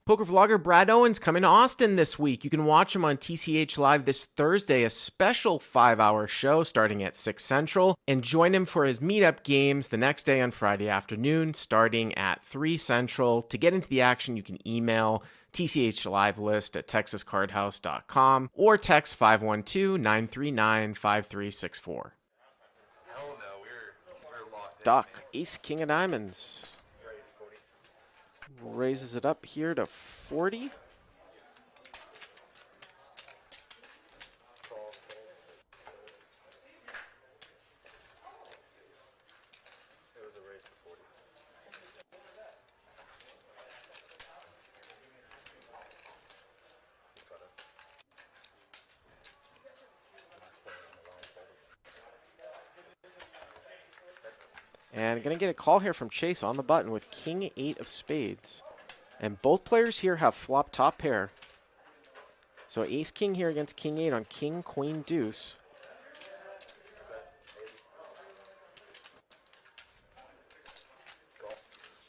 Poker vlogger Brad Owen's coming to Austin this week. You can watch him on TCH Live this Thursday, a special 5-hour show starting at 6 Central, and join him for his meetup games the next day on Friday afternoon starting at 3 Central. To get into the action, you can email TCH Live list at texascardhouse.com or text 512-939-5364. Doc, ace, king of diamonds. Raises it up here to 40. And going to get a call here from Chase on the button with king 8 of spades. And both players here have flop top pair. So ace king here against king 8 on king queen deuce.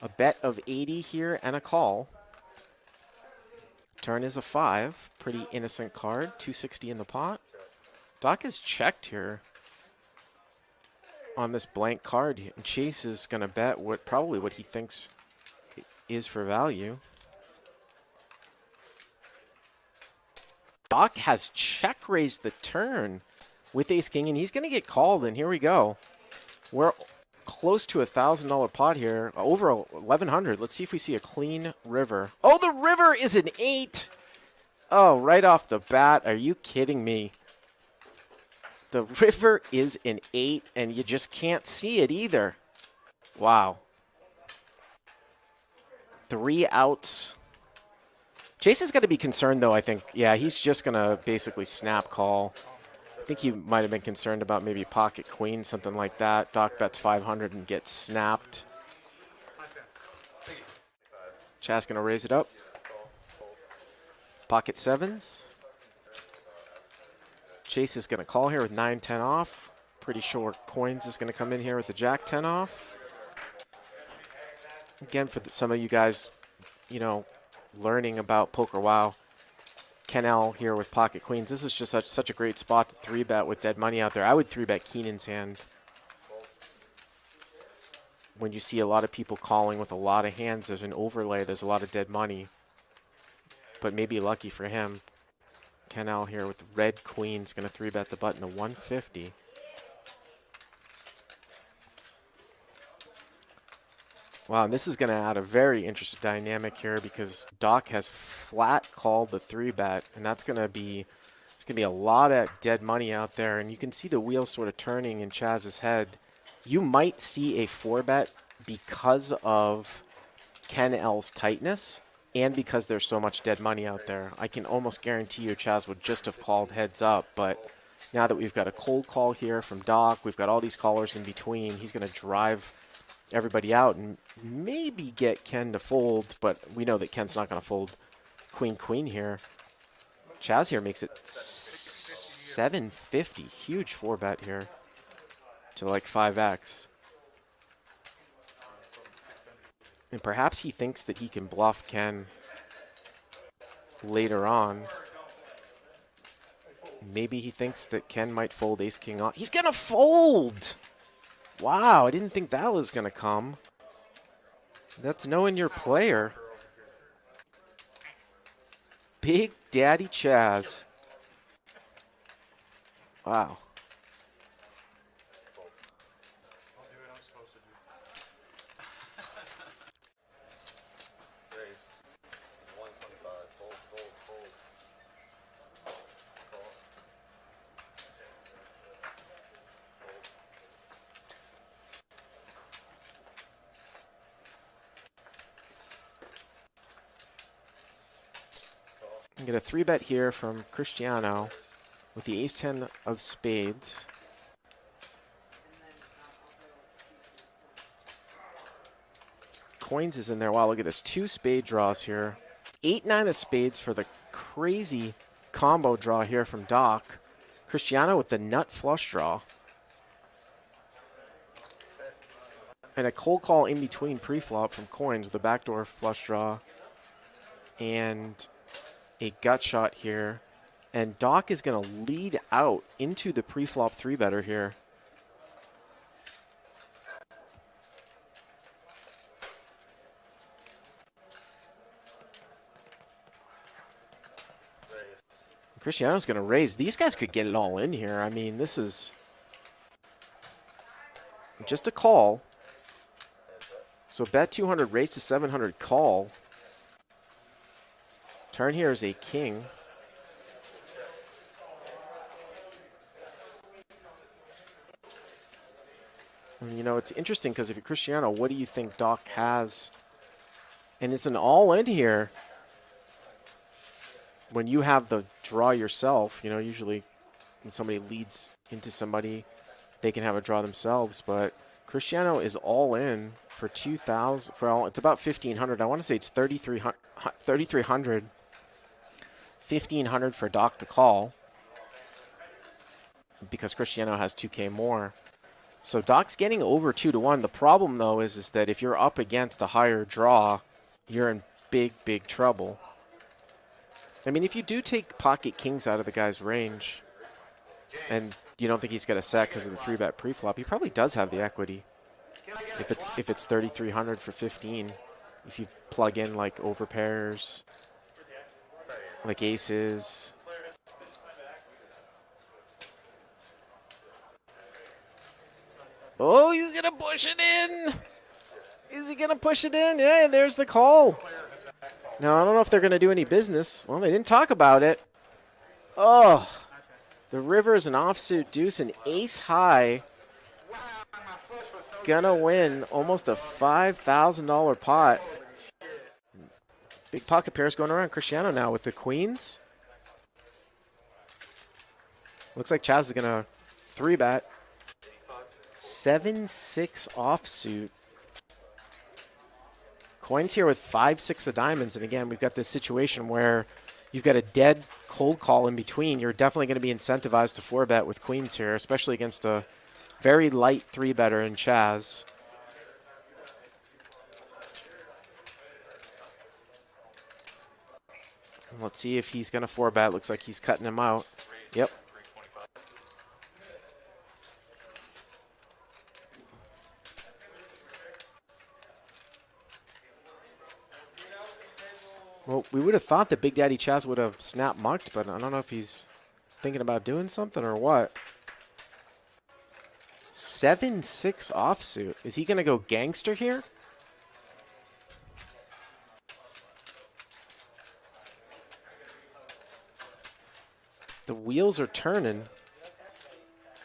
A bet of 80 here and a call. Turn is a 5. Pretty innocent card. 260 in the pot. Doc is checked here on this blank card. Chase is going to bet probably what he thinks is for value. Doc has check raised the turn with ace king, and he's going to get called, and here we go. We're close to $1,000 pot here, over 1,100. Let's see if we see a clean river. Oh, the river is an 8. Oh, right off the bat. Are you kidding me? The river is an 8, and you just can't see it either. Wow. 3 outs. Chase is going to be concerned, though, I think. Yeah, he's just going to basically snap call. I think he might have been concerned about maybe pocket queen, something like that. Doc bets 500 and gets snapped. Chaz going to raise it up. Pocket sevens. Chase is going to call here with 9-10 off. Pretty sure Coins is going to come in here with the Jack-10 off. Again, for some of you guys, you know, learning about Poker Wow, Ken L here with pocket queens. This is just such a great spot to 3-bet with dead money out there. I would 3-bet Keenan's hand. When you see a lot of people calling with a lot of hands, there's an overlay, there's a lot of dead money. But maybe lucky for him. Ken L here with red queens, going to 3-bet the button to 150. Wow, and this is going to add a very interesting dynamic here because Doc has flat called the 3-bet, and it's going to be a lot of dead money out there, and you can see the wheel sort of turning in Chaz's head. You might see a 4-bet because of Ken L's tightness and because there's so much dead money out there. I can almost guarantee you Chaz would just have called heads up, but now that we've got a cold call here from Doc, we've got all these callers in between, he's going to drive everybody out and maybe get Ken to fold, but we know that Ken's not going to fold queen here. Chaz here makes it 750. Huge 4-bet here to like 5x. And perhaps he thinks that he can bluff Ken later on. Maybe he thinks that Ken might fold ace king off. He's going to fold! Wow, I didn't think that was going to come. That's knowing your player. Big Daddy Chaz. Wow. I'm going to 3-bet here from Cristiano with the ace-10 of spades. Coins is in there. Wow, look at this. 2 spade draws here. 8-9 of spades for the crazy combo draw here from Doc. Cristiano with the nut flush draw. And a cold call in between pre-flop from Coins with a backdoor flush draw. and a gut shot here. And Doc is going to lead out into the pre-flop 3-better here. Cristiano's going to raise. These guys could get it all in here. I mean, this is just a call. So bet 200, raise to 700, call. Turn here is a king. And, you know, it's interesting because if you're Cristiano, what do you think Doc has? And it's an all-in here. When you have the draw yourself, you know, usually when somebody leads into somebody, they can have a draw themselves. But Cristiano is all in for 2,000. Well, it's about 1,500. I want to say it's 3,300. 1,500 for Doc to call because Cristiano has 2K more. So Doc's getting over 2-1. The problem, though, is that if you're up against a higher draw, you're in big, big trouble. I mean, if you do take pocket kings out of the guy's range and you don't think he's got a set because of the 3-bet pre-flop, he probably does have the equity. If it's 3,300 for 15, if you plug in like overpairs, like aces. Oh, he's going to push it in. Is he going to push it in? Yeah, there's the call. Now, I don't know if they're going to do any business. Well, they didn't talk about it. Oh, the river is an offsuit deuce, an ace high. Gonna win almost a $5,000 pot. Big pocket pairs going around. Cristiano now with the queens. Looks like Chaz is going to 3-bet. 7-6 offsuit. Coins here with 5-6 of diamonds. And again, we've got this situation where you've got a dead cold call in between. You're definitely going to be incentivized to 4-bet with queens here, especially against a very light 3-better in Chaz. Let's see if he's going to 4-bet. Looks like he's cutting him out. Yep. Well, we would have thought that Big Daddy Chaz would have snap mucked, but I don't know if he's thinking about doing something or what. 7-6 offsuit. Is he going to go gangster here? The wheels are turning.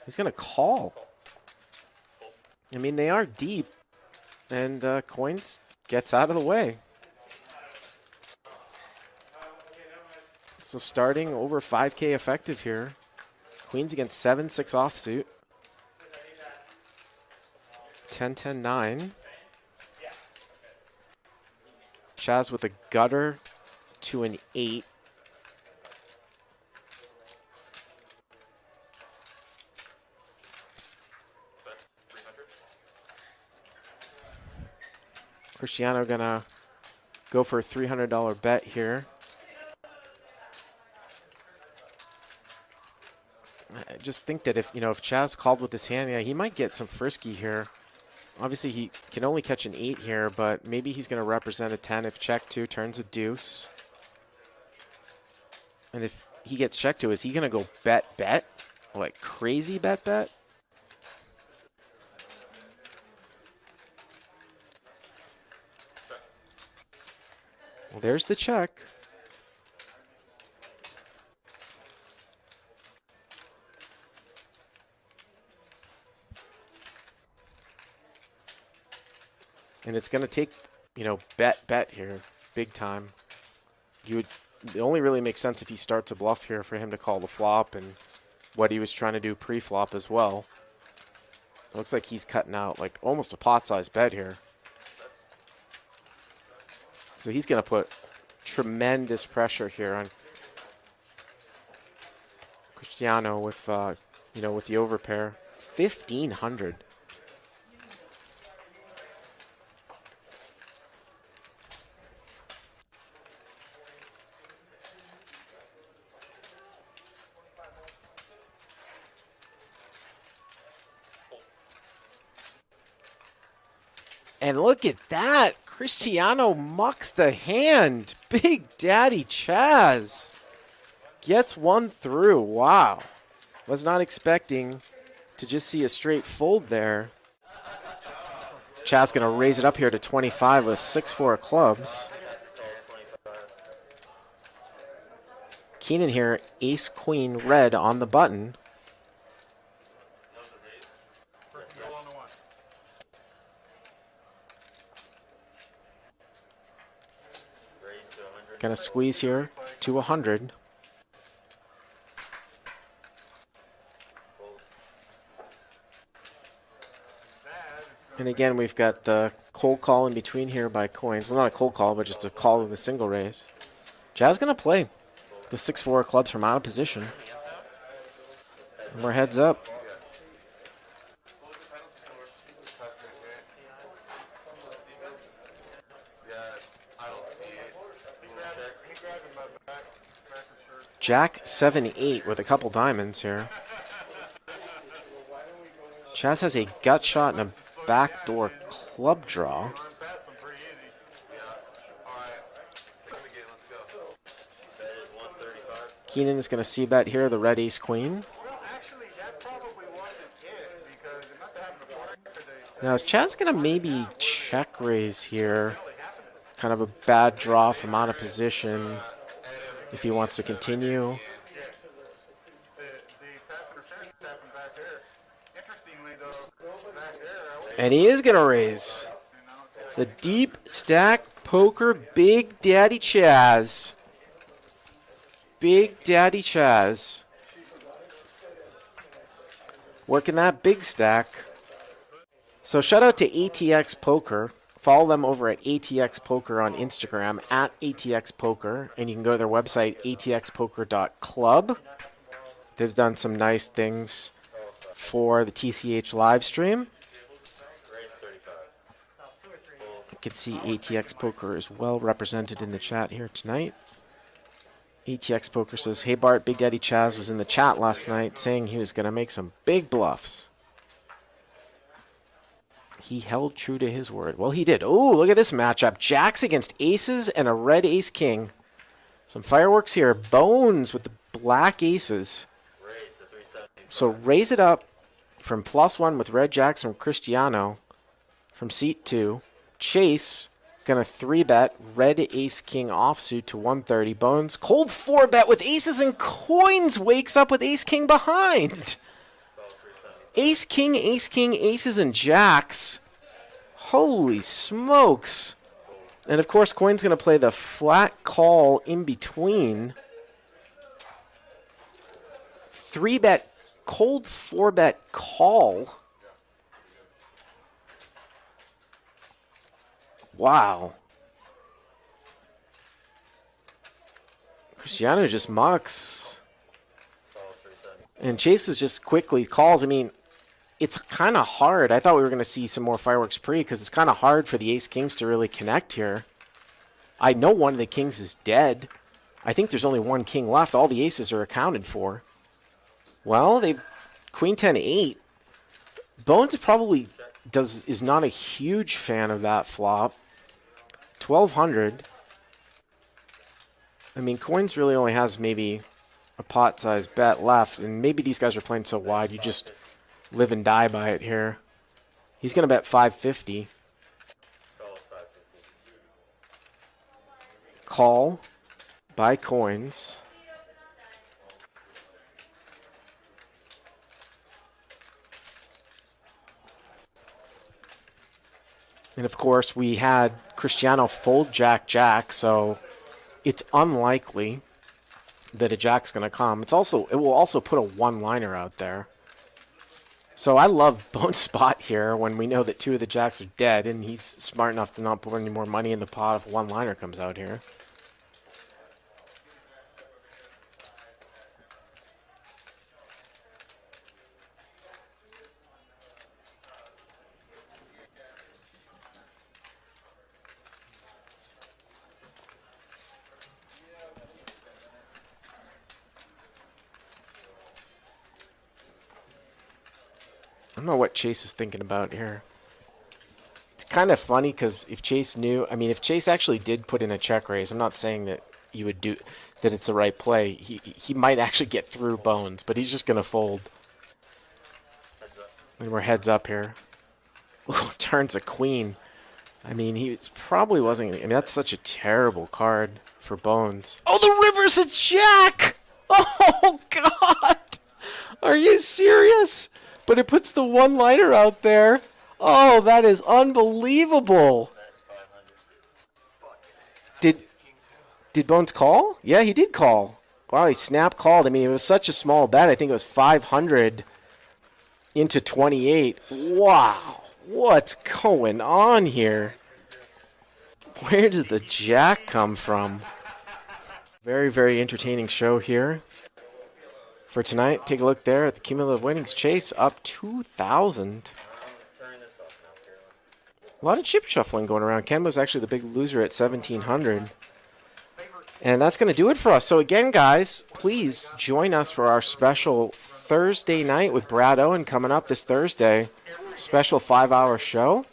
He's going to call. I mean, they are deep, and coins gets out of the way. So starting over 5K effective here. Queens against 7-6 offsuit. 10-10-9. Chaz with a gutter to an 8. Cristiano gonna go for a $300 bet here. I just think that if Chaz called with his hand, yeah, he might get some frisky here. Obviously, he can only catch an 8 here, but maybe he's going to represent a 10 if check 2 turns a deuce. And if he gets check 2, is he going to go bet? Like crazy bet? Well, there's the check. And it's going to take, bet here, big time. It only really makes sense if he starts a bluff here for him to call the flop and what he was trying to do pre-flop as well. It looks like he's cutting out like almost a pot-sized bet here. So he's going to put tremendous pressure here on Cristiano with, with the overpair. 1,500. And look at that. Cristiano mucks the hand. Big Daddy Chaz gets one through. Wow. Was not expecting to just see a straight fold there. Chaz going to raise it up here to 25 with 6-4 clubs. Keenan here, ace, queen, red on the button. Gonna squeeze here to 100. And again, we've got the cold call in between here by coins. Well, not a cold call, but just a call with a single raise. Jazz gonna play the 6-4 clubs from out of position. And we're heads up. Jack 7-8 with a couple diamonds here. Chaz has a gut shot and a backdoor club draw. Keenan is going to c-bet here, the red ace queen. Now is Chaz going to maybe check raise here? Kind of a bad draw from out of position if he wants to continue. And he is going to raise. The deep stack poker, Big Daddy Chaz. Big Daddy Chaz. Working that big stack. So shout out to ATX Poker. Follow them over at ATX Poker on Instagram, at ATX Poker. And you can go to their website, atxpoker.club. They've done some nice things for the TCH live stream. You can see ATX Poker is well represented in the chat here tonight. ATX Poker says, hey Bart, Big Daddy Chaz was in the chat last night saying he was going to make some big bluffs. He held true to his word. Well, he did. Oh, look at this matchup. Jacks against aces and a red ace king. Some fireworks here. Bones with the black aces. So raise it up from +1 with red jacks from Cristiano from seat 2. Chase gonna 3-bet red ace king offsuit to 130. Bones cold 4-bet with aces and coins, wakes up with ace king behind. Ace king, aces and jacks. Holy smokes. And of course coin's gonna play the flat call in between. 3-bet cold 4-bet call. Wow. Cristiano just mucks. And Chases just quickly calls. I mean, it's kind of hard. I thought we were going to see some more fireworks pre because it's kind of hard for the ace-kings to really connect here. I know one of the kings is dead. I think there's only one king left. All the aces are accounted for. Well, they've queen 10-8. Bones probably is not a huge fan of that flop. 1,200. I mean, coins really only has maybe a pot-sized bet left, and maybe these guys are playing so wide, you just live and die by it here. He's going to bet 550. Call by coins. And of course, we had Cristiano fold Jack, so it's unlikely that a jack's going to come. It will also put a one-liner out there. So I love Bone's spot here when we know that 2 of the jacks are dead, and he's smart enough to not put any more money in the pot if a one-liner comes out here. I don't know what Chase is thinking about here. It's kind of funny because if Chase knew, I mean, if Chase actually did put in a check raise, I'm not saying that you would do that. It's the right play. He might actually get through Bones, but he's just gonna fold. And we're heads up here. Ooh, turns a queen. I mean, he probably wasn't. I mean, that's such a terrible card for Bones. Oh, the river's a jack! Oh God! Are you serious? But it puts the one-liner out there. Oh, that is unbelievable. Did Bones call? Yeah, he did call. Wow, he snap called. I mean, it was such a small bet. I think it was 500 into 28. Wow. What's going on here? Where did the jack come from? Very, very entertaining show here for tonight. Take a look there at the cumulative winnings. Chase up 2,000. A lot of chip shuffling going around. Ken was actually the big loser at 1,700. And that's going to do it for us. So again, guys, please join us for our special Thursday night with Brad Owen coming up this Thursday. Special 5-hour show,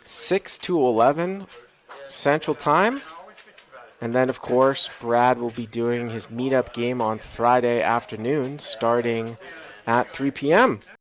6 to 11 Central Time. And then, of course, Brad will be doing his meetup game on Friday afternoon starting at 3 p.m.